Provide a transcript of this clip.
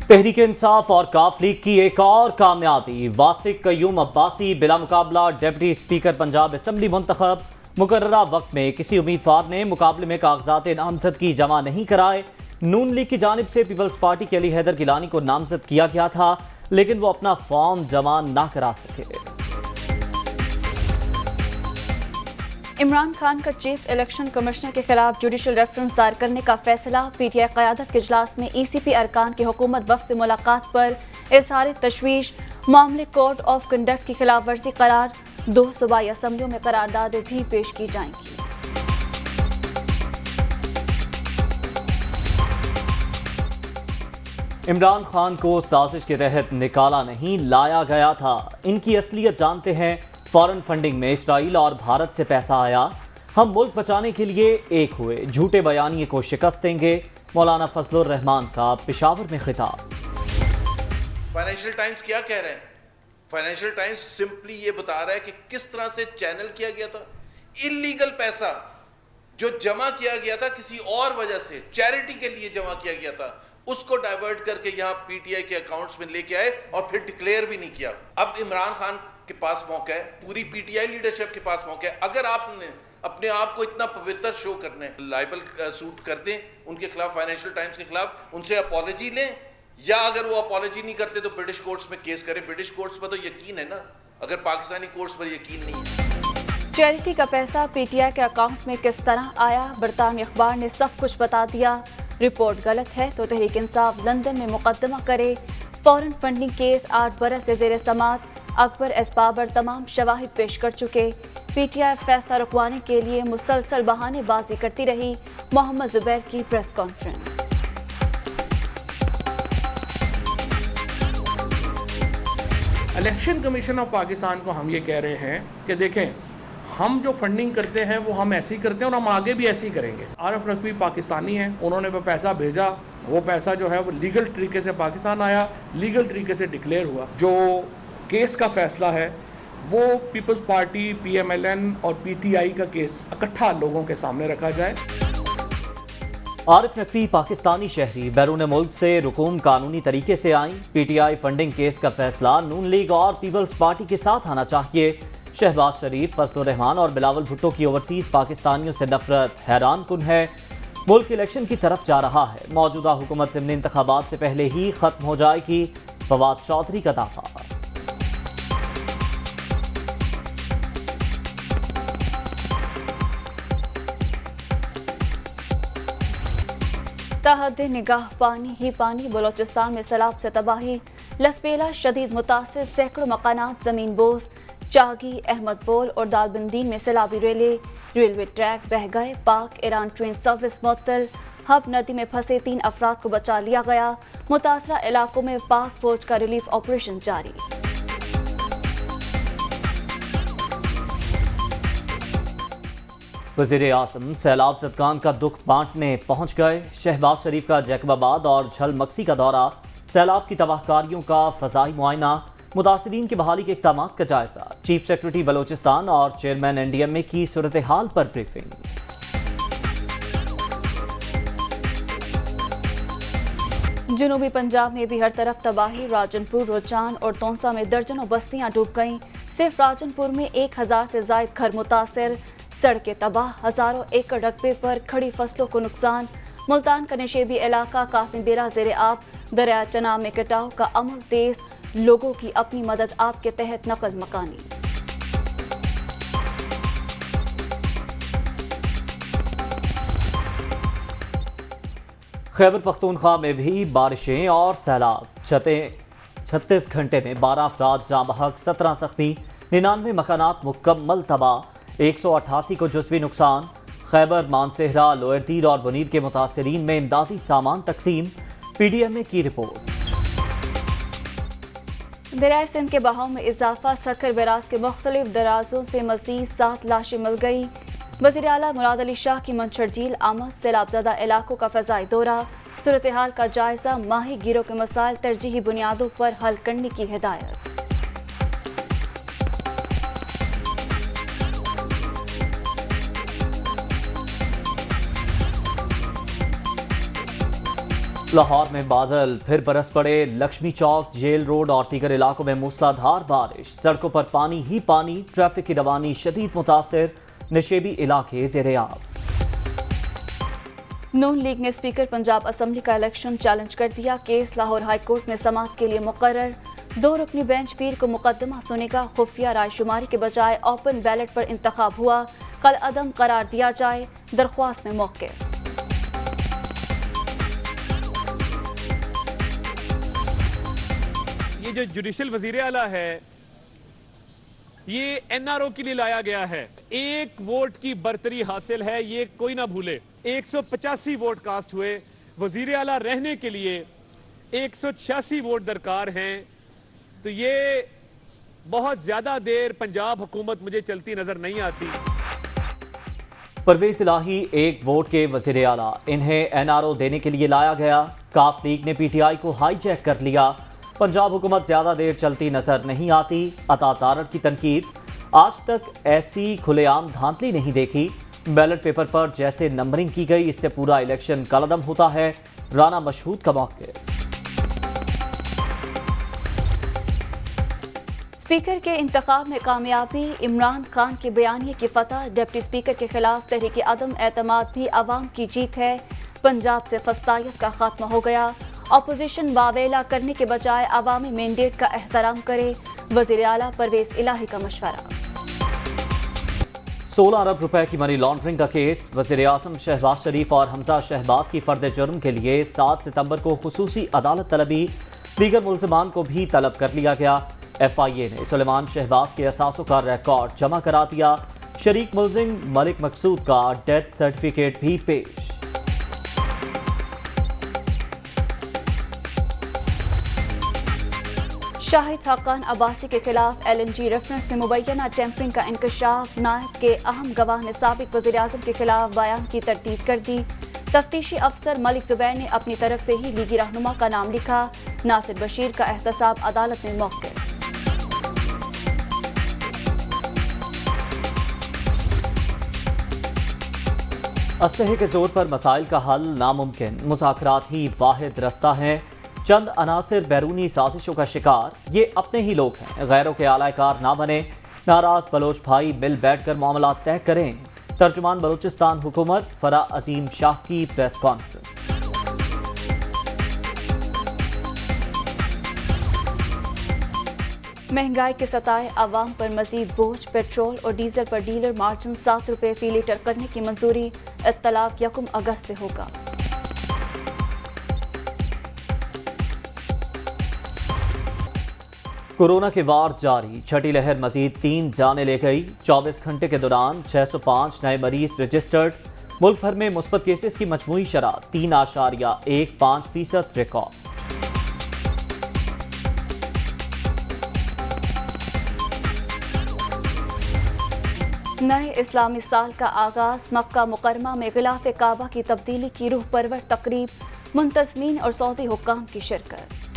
تحریک انصاف اور کاف لیگ کی ایک اور کامیابی، واسق قیوم عباسی بلا مقابلہ ڈپٹی اسپیکر پنجاب اسمبلی منتخب۔ مقررہ وقت میں کسی امیدوار نے مقابلے میں کاغذات نامزدگی جمع نہیں کرائے۔ نون لیگ کی جانب سے پیپلز پارٹی کے علی حیدر گیلانی کو نامزد کیا گیا تھا، لیکن وہ اپنا فارم جمع نہ کرا سکے۔ عمران خان کا چیف الیکشن کمشنر کے خلاف جوڈیشل ریفرنس دائر کرنے کا فیصلہ۔ پی ٹی آئی قیادت کے اجلاس میں ای سی پی ارکان کی حکومت وفد سے ملاقات پر اظہار تشویش۔ معاملے کوڈ آف کنڈکٹ کی خلاف ورزی قرار، 2 صوبائی اسمبلیوں میں قراردادیں بھی پیش کی جائیں گی۔ عمران خان کو سازش کے تحت نکالا نہیں، لایا گیا تھا۔ ان کی اصلیت جانتے ہیں۔ فارن فنڈنگ میں اسرائیل اور بھارت سے پیسہ آیا، ہم ملک بچانے کے لیے ایک ہوئے، جھوٹے بیانیے کو شکست دیں گے۔ مولانا فضل الرحمان کا پشاور میں خطاب۔ فائنینشیل ٹائمز کیا کہہ رہے ہیں؟ فائنینشیل ٹائمز سمپلی یہ بتا رہا ہے کہ کس طرح سے چینل کیا گیا تھا اللیگل پیسہ جو جمع کیا گیا تھا کسی اور وجہ سے، چیریٹی کے لیے جمع کیا گیا تھا، اس کو ڈائیورٹ کر کے یہاں پی ٹی آئی کے اکاؤنٹس میں لے کے آئے اور پھر ڈکلیئر بھی نہیں کیا۔ اب عمران خان کے پاس موقع ہے، پوری پی ٹی آئی لیڈرشپ کے پاس موقع ہے، اگر آپ نے اپنے آپ کو اتنا پوتر شو کرنا ہے، لائبل سوٹ کر دیں ان کے خلاف، فائنینشیل ٹائمز کے خلاف، ان سے اپالوجی لیں، یا اگر وہ اپالوجی نہیں کرتے تو برٹش کورٹس میں کیس کریں۔ برٹش کورٹس پر تو یقین ہے نا، اگر پاکستانی کورٹس پر یقین نہیں ہے۔ چیریٹی کا پیسہ پی ٹی آئی کے اکاؤنٹ میں کس طرح آیا؟ برطانوی اخبار نے سب کچھ بتا دیا۔ رپورٹ غلط ہے تو تحریک انصاف لندن میں مقدمہ کرے۔ فورن فنڈنگ کیس 8 برس سے زیر سماعت، اکبر ایس بابر تمام شواہد پیش کر چکے۔ پی ٹی آئی فیصلہ رکوانے کے لیے مسلسل بہانے بازی کرتی رہی۔ محمد زبیر کی press conference. Election commission of Pakistan کو ہم یہ کہہ رہے ہیں کہ دیکھیں، ہم جو فنڈنگ کرتے ہیں وہ ہم ایسی کرتے ہیں اور ہم آگے بھی ایسی کریں گے۔ عارف نقوی پاکستانی ہیں، انہوں نے وہ پیسہ بھیجا، وہ پیسہ جو ہے وہ لیگل طریقے سے پاکستان آیا، لیگل طریقے سے ڈکلیئر ہوا۔ جو کیس کا فیصلہ ہے وہ Peoples Party, P M L N اور پی ٹی آئی کا کیس اکٹھا لوگوں کے سامنے رکھا جائے۔ عارف نقوی پاکستانی شہری بیرون ملک سے رکوم قانونی طریقے سے آئیں۔ P T I funding case کا فیصلہ نون لیگ اور پیپلز پارٹی کے ساتھ آنا چاہیے۔ شہباز شریف، فضل الرحمان اور بلاول بھٹو کی اوورسیز پاکستانیوں سے نفرت حیران کن ہے۔ ملک الیکشن کی طرف جا رہا ہے، موجودہ حکومت ضمنی انتخابات سے پہلے ہی ختم ہو جائے گی۔ فواد چودھری کا دعویٰ۔ تحت نگاہ پانی ہی پانی، بلوچستان میں سیلاب سے تباہی، لسپیلا شدید متاثر، سینکڑوں مکانات زمین بوس۔ چاگی، احمد پول اور دالبندین میں سیلابی ریلوے ٹریک بہہ گئے۔ پاک ایران ٹرین سروس معطل، ہب ندی میں پھنسے 3 افراد کو بچا لیا گیا۔ متاثرہ علاقوں میں پاک فوج کا ریلیف آپریشن جاری۔ وزیر اعظم سیلاب زدگان کا دکھ بانٹنے پہنچ گئے۔ شہباز شریف کا جیکب آباد اور جھل مکسی کا دورہ، سیلاب کی تباہ کاریوں کا فضائی معائنہ، متاثرین کی بحالی کے اقدامات کا جائزہ۔ چیف سیکرٹری بلوچستان اور چیئرمین این ڈی ایم اے کی صورتحال پر بریفنگ۔ جنوبی پنجاب میں بھی ہر طرف تباہی، راجن پور، روچان اور تونسا میں درجنوں بستیاں ڈوب گئیں۔ صرف راجن پور میں 1000 سے زائد گھر متاثر، سڑکیں تباہ، ہزاروں ایکڑ رقبے پر کھڑی فصلوں کو نقصان۔ ملتان کا نشیبی علاقہ قاسم بیرا زیر آب، دریائے چناب میں کٹاؤ کا عمل تیز، لوگوں کی اپنی مدد آپ کے تحت نقل مکانی۔ خیبر پختونخوا میں بھی بارشیں اور سیلاب، 36 گھنٹے میں 12 افراد جاں بحق، 17 زخمی، 99 مکانات مکمل تباہ، 188 کو جزوی نقصان۔ خیبر، مانسہرہ، لوئر دیر اور بنیر کے متاثرین میں امدادی سامان تقسیم۔ پی ڈی ایم اے کی رپورٹ۔ دریائے سندھ کے بہاؤ میں اضافہ، سکھر بیراج کے مختلف درازوں سے مزید 7 لاشیں مل گئی۔ وزیر اعلیٰ مراد علی شاہ کی منچھر جھیل آمد، سیلاب زدہ علاقوں کا فضائی دورہ، صورتحال کا جائزہ، ماہی گیروں کے مسائل ترجیحی بنیادوں پر حل کرنے کی ہدایت۔ لاہور میں بادل پھر برس پڑے، لکشمی چوک، جیل روڈ اور دیگر علاقوں میں موسلادھار بارش، سڑکوں پر پانی ہی پانی، ٹریفک کی روانی شدید متاثر، نشیبی علاقے زیر آب۔ نون لیگ نے اسپیکر پنجاب اسمبلی کا الیکشن چیلنج کر دیا، کیس لاہور ہائی کورٹ میں سماعت کے لیے مقرر، 2 رکنی بینچ پیر کو مقدمہ سنے گا، خفیہ رائے شماری کے بجائے اوپن بیلٹ پر انتخاب ہوا، کل عدم قرار دیا جائے، درخواست میں موقع۔ یہ جو جوڈیشل وزیر اعلیٰ ہے یہ این آر او کے لیے لایا گیا ہے، 1 ووٹ کی برتری حاصل ہے، یہ کوئی نہ بھولے۔ 185 ووٹ کاسٹ ہوئے، وزیر اعلیٰ رہنے کے لیے 186 ووٹ درکار ہیں، تو یہ بہت زیادہ دیر پنجاب حکومت مجھے چلتی نظر نہیں آتی۔ پرویز الہی 1 ووٹ کے وزیر اعلیٰ، انہیں این آر او دینے کے لیے لایا گیا، کاف لیگ نے پی ٹی آئی کو ہائی جیک کر لیا، پنجاب حکومت زیادہ دیر چلتی نظر نہیں آتی، عطا تارڑ کی تنقید، آج تک ایسی کھلے عام دھاندلی نہیں دیکھی، بیلٹ پیپر پر جیسے نمبرنگ کی گئی اس سے پورا الیکشن کالعدم ہوتا ہے، رانا مشہود کا موقع۔ اسپیکر کے انتخاب میں کامیابی، عمران خان کے بیانیے کی فتح، ڈپٹی اسپیکر کے خلاف تحریک عدم اعتماد بھی عوام کی جیت ہے، پنجاب سے فسطائیت کا خاتمہ ہو گیا، اپوزیشن واویلا کرنے کے بجائے عوامی مینڈیٹ کا احترام کرے، وزیر اعلیٰ پرویز الہی کا مشورہ۔ 16 ارب روپے کی منی لانڈرنگ کا کیس، وزیر اعظم شہباز شریف اور حمزہ شہباز کی فرد جرم کے لیے 7 ستمبر کو خصوصی عدالت طلبی، دیگر ملزمان کو بھی طلب کر لیا گیا، ایف آئی اے نے سلیمان شہباز کے اثاثوں کا ریکارڈ جمع کرا دیا، شریک ملزم ملک مقصود کا ڈیتھ سرٹیفکیٹ بھی پیش۔ شاہد حقان عباسی کے خلاف ایل این جی ریفرنس میں مبینہ ٹیمپرنگ کا انکشاف، نائب کے اہم گواہ نے سابق وزیر اعظم کے خلاف بیان کی تردید کر دی، تفتیشی افسر ملک زبیر نے اپنی طرف سے ہی لیگی رہنما کا نام لکھا، ناصر بشیر کا احتساب عدالت میں موقع۔ اسلحے کے زور پر مسائل کا حل ناممکن، مذاکرات ہی واحد رستہ ہیں، چند عناصر بیرونی سازشوں کا شکار، یہ اپنے ہی لوگ ہیں، غیروں کے اعلی کار نہ بنے، ناراض بلوچ بھائی مل بیٹھ کر معاملات طے کریں، ترجمان بلوچستان حکومت فرح عظیم شاہ کی پریس کانفرنس۔ مہنگائی کے ستائے عوام پر مزید بوجھ، پیٹرول اور ڈیزل پر ڈیلر مارجن 7 روپے فی لیٹر کرنے کی منظوری، اطلاق 1 اگست سے ہوگا۔ کورونا کے وار جاری، چھٹی لہر مزید 3 جانیں لے گئی، 24 گھنٹے کے دوران 605 نئے مریض رجسٹرڈ، ملک بھر میں مثبت کیسز کی مجموعی شرح 3.15% ریکارڈ۔ نئے اسلامی سال کا آغاز، مکہ مکرمہ میں غلاف کعبہ کی تبدیلی کی روح پرور تقریب، منتظمین اور سعودی حکام کی شرکت۔